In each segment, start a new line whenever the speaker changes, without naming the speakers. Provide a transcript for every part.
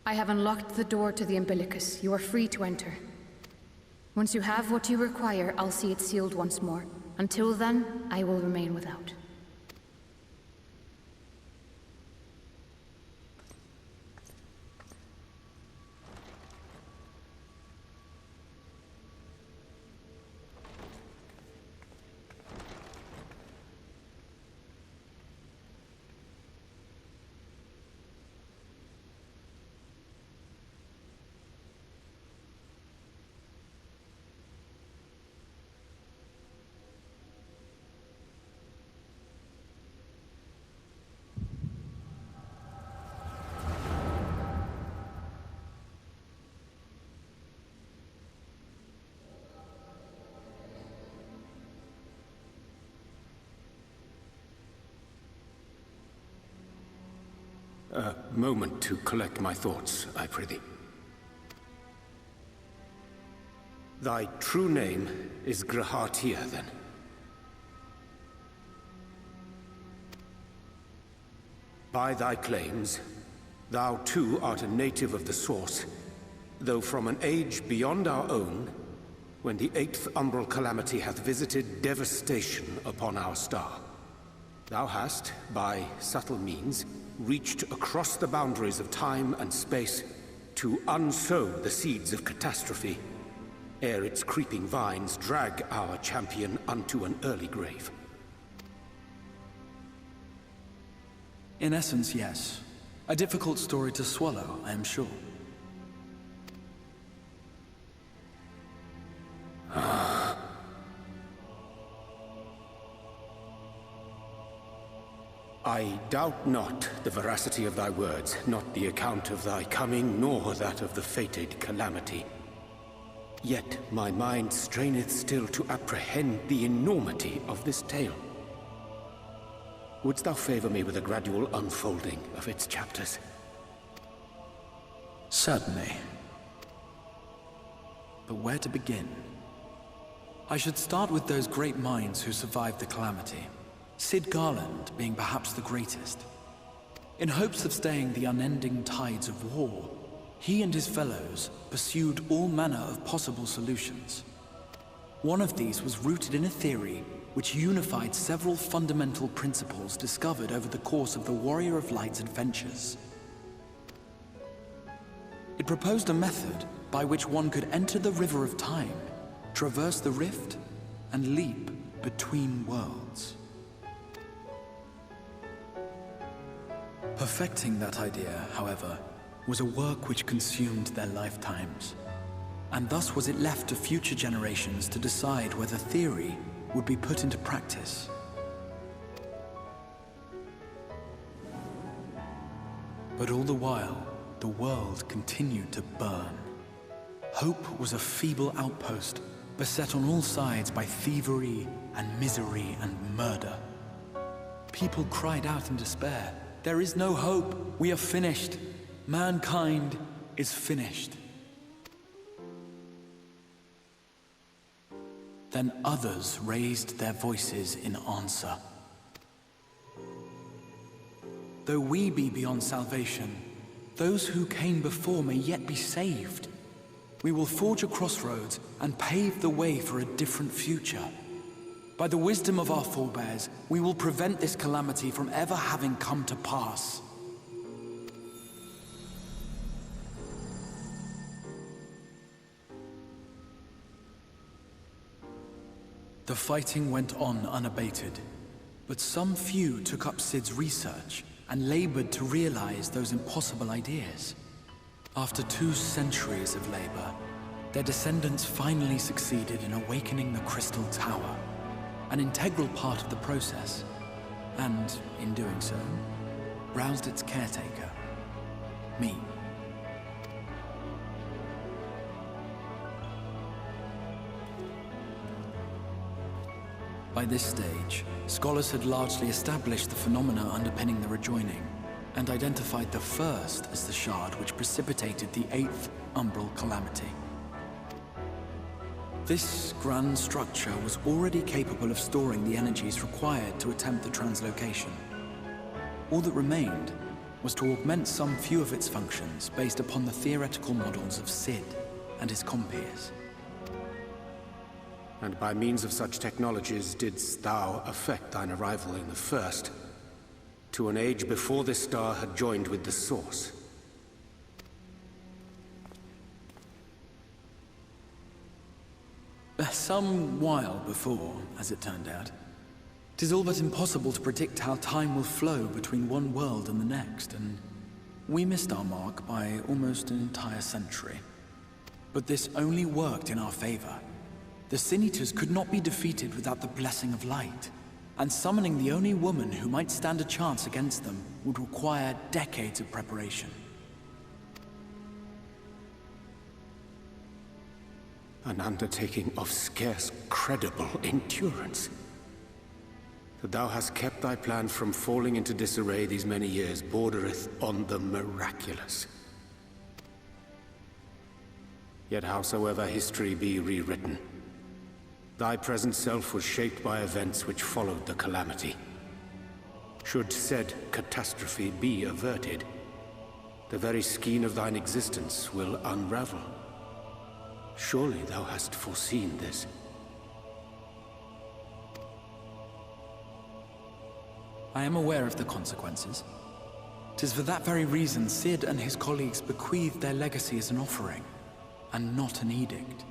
I have unlocked the door to the umbilicus. You are free to enter. Once you have what you require, I'll see it sealed once more. Until then, I will remain without.
A moment to collect my thoughts, I prithee. Thy true name is Grahatia, then? By thy claims, thou too art a native of the Source, though from an age beyond our own, when the 8th umbral calamity hath visited devastation upon our star. Thou hast, by subtle means, reached across the boundaries of time and space to unsow the seeds of catastrophe, ere its creeping vines drag our champion unto an early grave.
In essence, yes. A difficult story to swallow, I am sure.
I doubt not the veracity of thy words, not the account of thy coming, nor that of the fated calamity. Yet my mind straineth still to apprehend the enormity of this tale. Wouldst thou favor me with a gradual unfolding of its chapters?
Certainly. But where to begin? I should start with those great minds who survived the calamity. Sid Garland being perhaps the greatest. In hopes of staying the unending tides of war, he and his fellows pursued all manner of possible solutions. One of these was rooted in a theory which unified several fundamental principles discovered over the course of the Warrior of Light's adventures. It proposed a method by which one could enter the River of Time, traverse the rift, and leap between worlds. Perfecting that idea, however, was a work which consumed their lifetimes. And thus was it left to future generations to decide whether theory would be put into practice. But all the while, the world continued to burn. Hope was a feeble outpost, beset on all sides by thievery and misery and murder. People cried out in despair. There is no hope. We are finished. Mankind is finished. Then others raised their voices in answer. Though we be beyond salvation, those who came before may yet be saved. We will forge a crossroads and pave the way for a different future. By the wisdom of our forebears, we will prevent this calamity from ever having come to pass. The fighting went on unabated, but some few took up Sid's research and labored to realize those impossible ideas. After 2 centuries of labor, their descendants finally succeeded in awakening the Crystal Tower, an integral part of the process, and, in doing so, roused its caretaker, me. By this stage, scholars had largely established the phenomena underpinning the rejoining, and identified the first as the shard which precipitated the 8th umbral calamity. This grand structure was already capable of storing the energies required to attempt the translocation. All that remained was to augment some few of its functions based upon the theoretical models of Sid and his compeers.
And by means of such technologies didst thou affect thine arrival in the First, to an age before this star had joined with the Source.
Some while before, as it turned out. 'Tis all but impossible to predict how time will flow between one world and the next, and we missed our mark by almost an entire century. But this only worked in our favor. The Sin Eaters could not be defeated without the blessing of light, and summoning the only woman who might stand a chance against them would require decades of preparation.
An undertaking of scarce credible endurance. That thou hast kept thy plan from falling into disarray these many years bordereth on the miraculous. Yet howsoever history be rewritten, thy present self was shaped by events which followed the calamity. Should said catastrophe be averted, the very skein of thine existence will unravel. Surely thou hast foreseen this.
I am aware of the consequences. 'Tis for that very reason Sid and his colleagues bequeathed their legacy as an offering, and not an edict.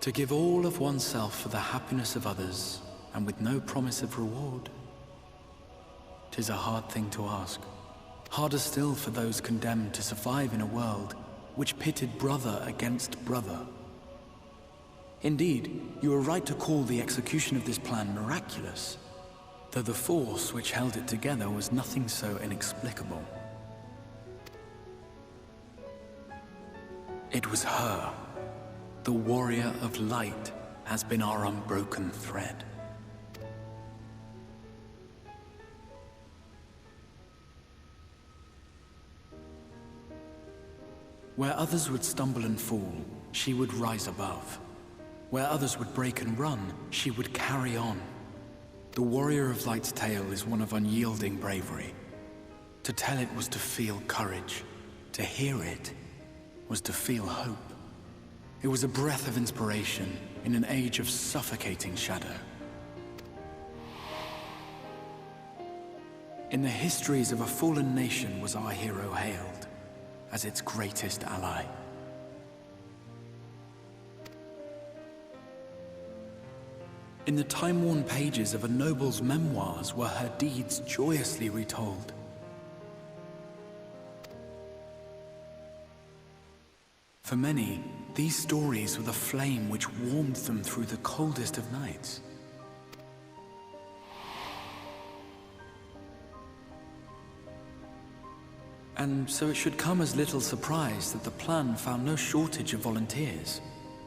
To give all of oneself for the happiness of others, and with no promise of reward. 'Tis a hard thing to ask. Harder still for those condemned to survive in a world which pitted brother against brother. Indeed, you are right to call the execution of this plan miraculous, though the force which held it together was nothing so inexplicable. It was her. The warrior of light has been our unbroken thread. Where others would stumble and fall, she would rise above. Where others would break and run, she would carry on. The warrior of light's tale is one of unyielding bravery. To tell it was to feel courage. To hear it was to feel hope. It was a breath of inspiration in an age of suffocating shadow. In the histories of a fallen nation was our hero hailed as its greatest ally. In the time-worn pages of a noble's memoirs were her deeds joyously retold. For many, these stories were the flame which warmed them through the coldest of nights. And so it should come as little surprise that the plan found no shortage of volunteers,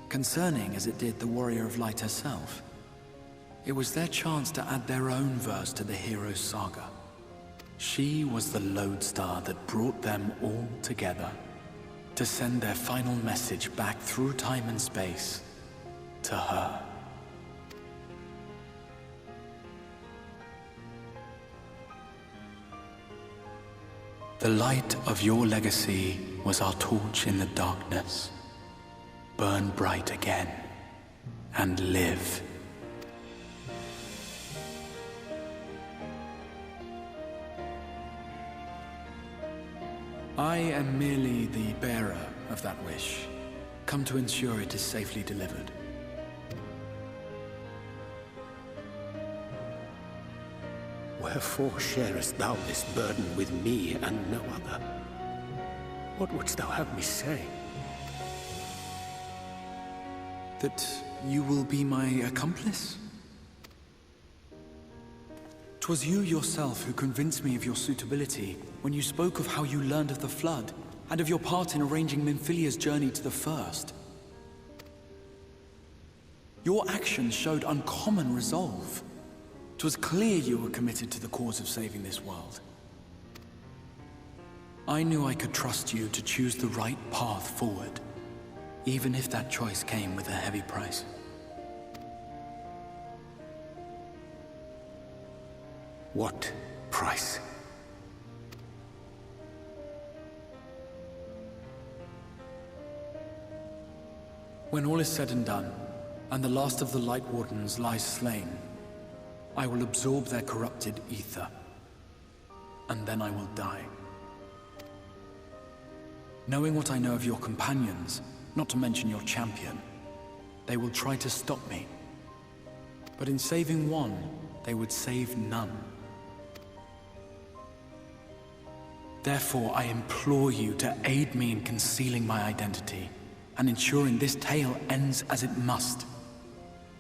concerning as it did the Warrior of Light herself. It was their chance to add their own verse to the hero's saga. She was the lodestar that brought them all together, to send their final message back through time and space to her. The light of your legacy was our torch in the darkness. Burn bright again and live. I am merely the bearer of that wish, come to ensure it is safely delivered.
Wherefore sharest thou this burden with me and no other? What wouldst thou have me say?
That you will be my accomplice? 'Twas you yourself who convinced me of your suitability when you spoke of how you learned of the Flood, and of your part in arranging Minfilia's journey to the First. Your actions showed uncommon resolve. 'Twas clear you were committed to the cause of saving this world. I knew I could trust you to choose the right path forward, even if that choice came with a heavy price.
What price?
When all is said and done, and the last of the Light Wardens lies slain, I will absorb their corrupted ether, and then I will die. Knowing what I know of your companions, not to mention your champion, they will try to stop me. But in saving one, they would save none. Therefore, I implore you to aid me in concealing my identity, and ensuring this tale ends as it must.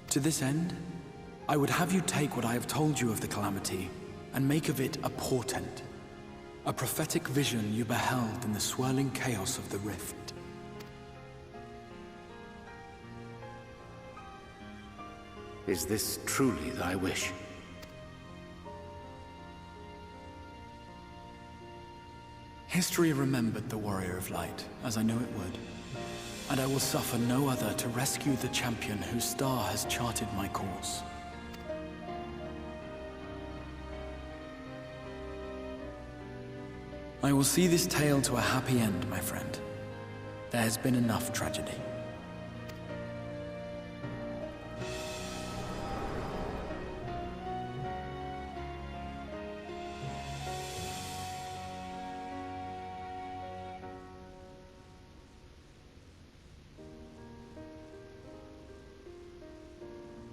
To this end, I would have you take what I have told you of the Calamity, and make of it a portent. A prophetic vision you beheld in the swirling chaos of the Rift.
Is this truly thy wish?
History remembered the Warrior of Light, as I know it would. And I will suffer no other to rescue the champion whose star has charted my course. I will see this tale to a happy end, my friend. There has been enough tragedy.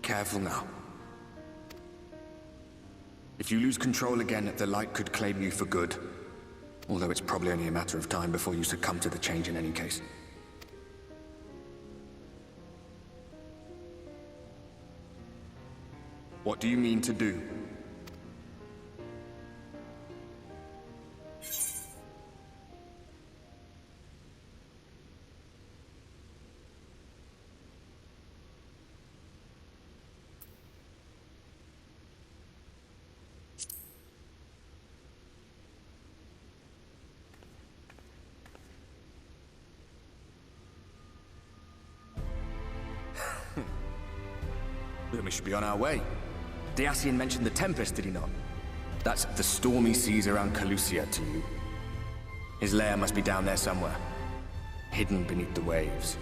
Careful now. If you lose control again, the Light could claim you for good. Although it's probably only a matter of time before you succumb to the change in any case. What do you mean to do? Then we should be on our way. Dacian mentioned the Tempest, did he not? That's the stormy seas around Calusia to you. His lair must be down there somewhere, hidden beneath the waves.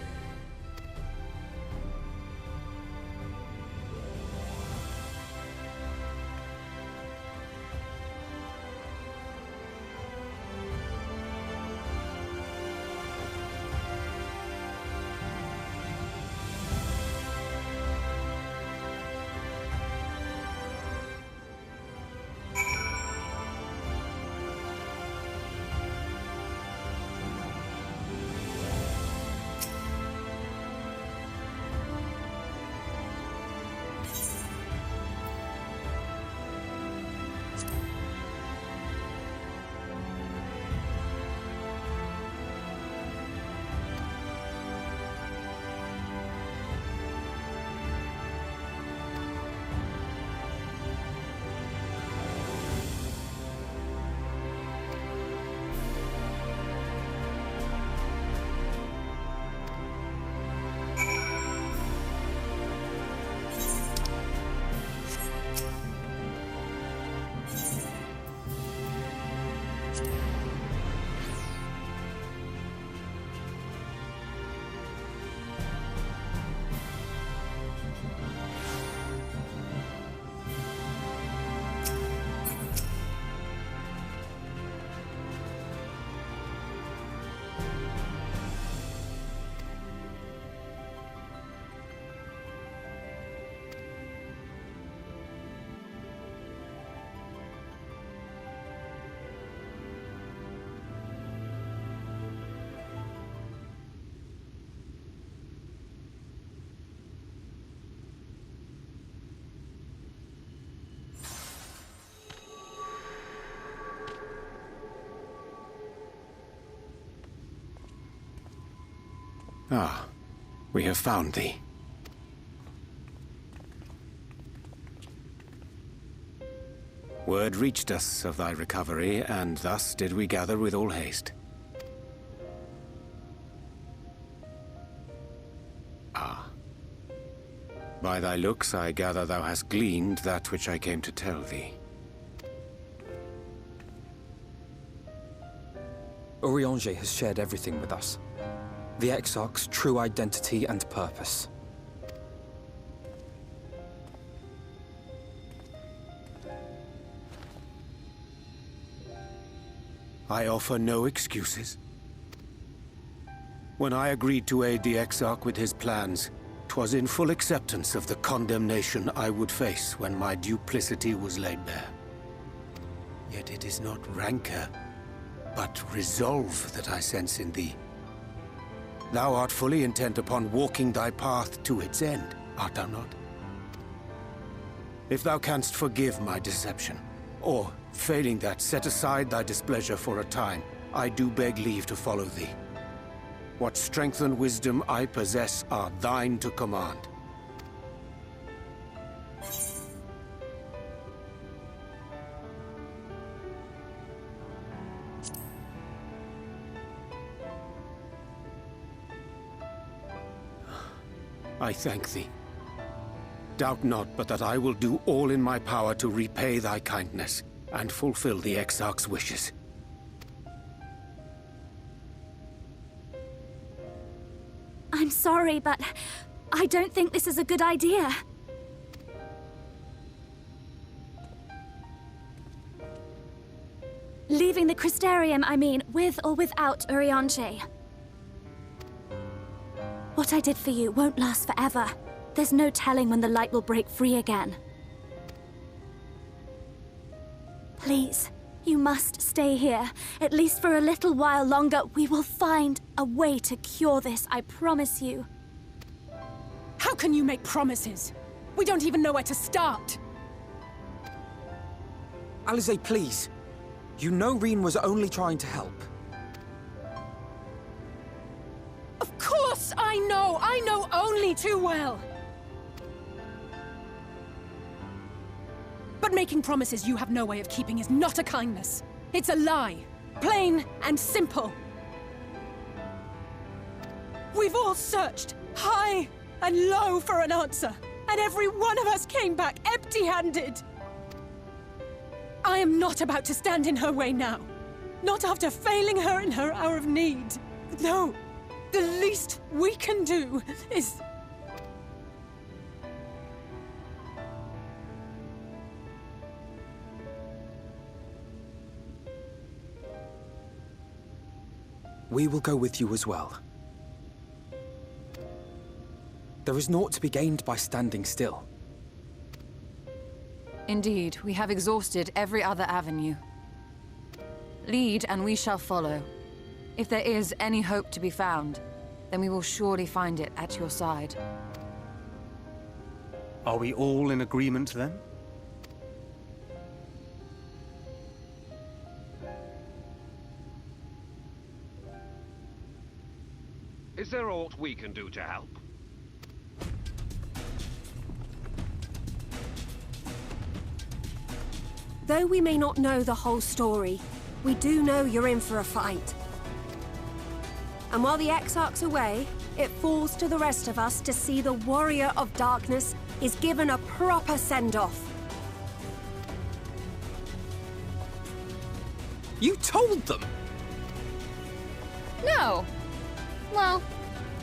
Ah, we have found thee. Word reached us of thy recovery, and thus did we gather with all haste. Ah. By thy looks I gather thou hast gleaned that which I came to tell thee.
Urianger has shared everything with us. The Exarch's true identity and purpose.
I offer no excuses. When I agreed to aid the Exarch with his plans, 'twas in full acceptance of the condemnation I would face when my duplicity was laid bare. Yet it is not rancor, but resolve that I sense in thee. Thou art fully intent upon walking thy path to its end, art thou not? If thou canst forgive my deception, or, failing that, set aside thy displeasure for a time, I do beg leave to follow thee. What strength and wisdom I possess are thine to command. I thank thee. Doubt not but that I will do all in my power to repay thy kindness and fulfill the Exarch's wishes.
I'm sorry, but I don't think this is a good idea. Leaving the Crystarium, I mean, with or without Urianger. What I did for you won't last forever. There's no telling when the light will break free again. Please, you must stay here. At least for a little while longer. We will find a way to cure this, I promise you.
How can you make promises? We don't even know where to start.
Alisaie, please. You know Reen was only trying to help.
Of course I know! I know only too well! But making promises you have no way of keeping is not a kindness. It's a lie. Plain and simple. We've all searched, high and low, for an answer. And every one of us came back empty-handed. I am not about to stand in her way now. Not after failing her in her hour of need. No. The least we can do is...
We will go with you as well. There is naught to be gained by standing still.
Indeed, we have exhausted every other avenue. Lead, and we shall follow. If there is any hope to be found, then we will surely find it at your side.
Are we all in agreement, then?
Is there aught we can do to help?
Though we may not know the whole story, we do know you're in for a fight. And while the Exarch's away, it falls to the rest of us to see the Warrior of Darkness is given a proper send-off.
You told them!
No! Well,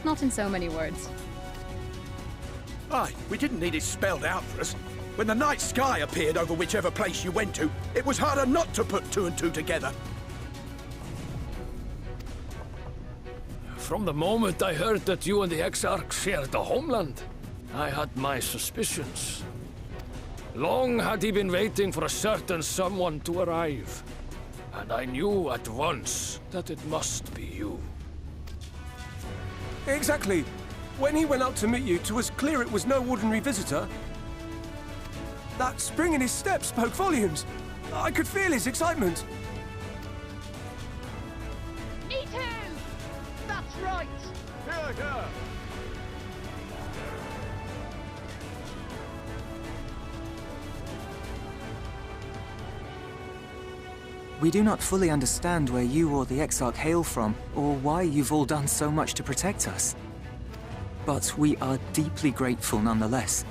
not in so many words.
Aye, we didn't need it spelled out for us. When the night sky appeared over whichever place you went to, it was harder not to put two and two together.
From the moment I heard that you and the Exarch shared the homeland, I had my suspicions. Long had he been waiting for a certain someone to arrive, and I knew at once that it must be you.
Exactly. When he went out to meet you, 'twas clear it was no ordinary visitor. That spring in his step spoke volumes. I could feel his excitement.
Eat him! That's right!
Here, here!
We do not fully understand where you or the Exarch hail from, or why you've all done so much to protect us. But we are deeply grateful nonetheless.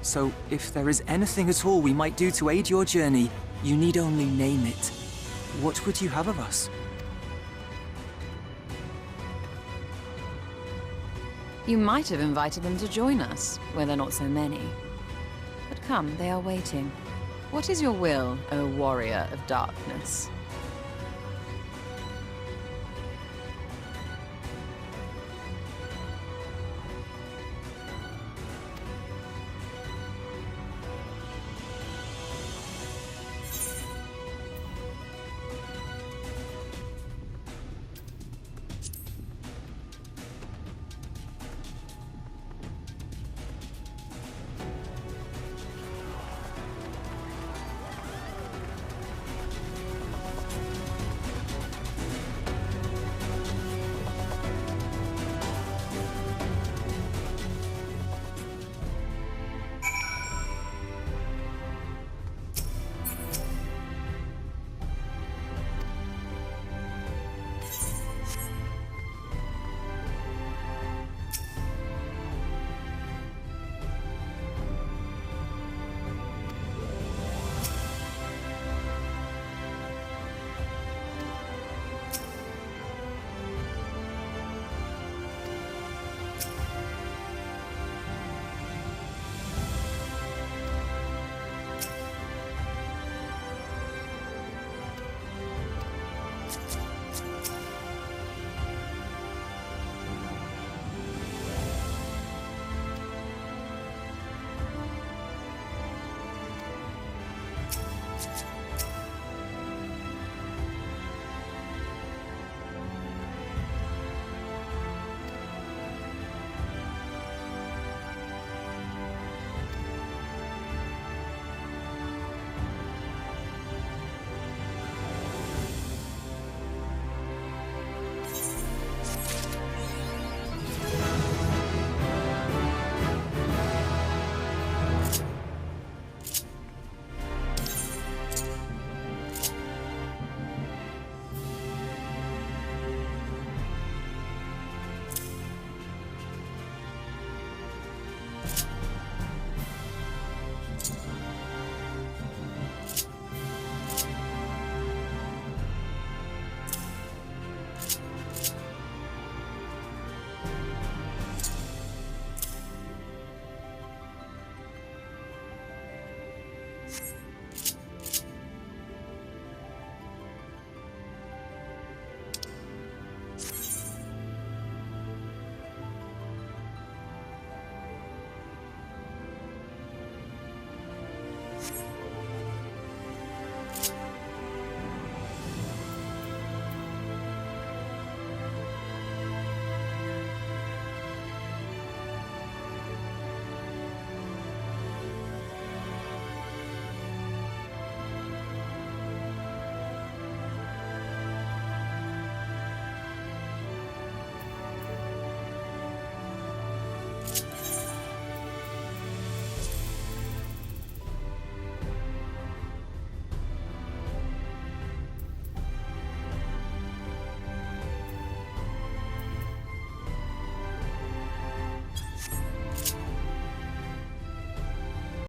So, if there is anything at all we might do to aid your journey, you need only name it. What would you have of us?
You might have invited them to join us, where there are not so many. But come, they are waiting. What is your will, O warrior of darkness?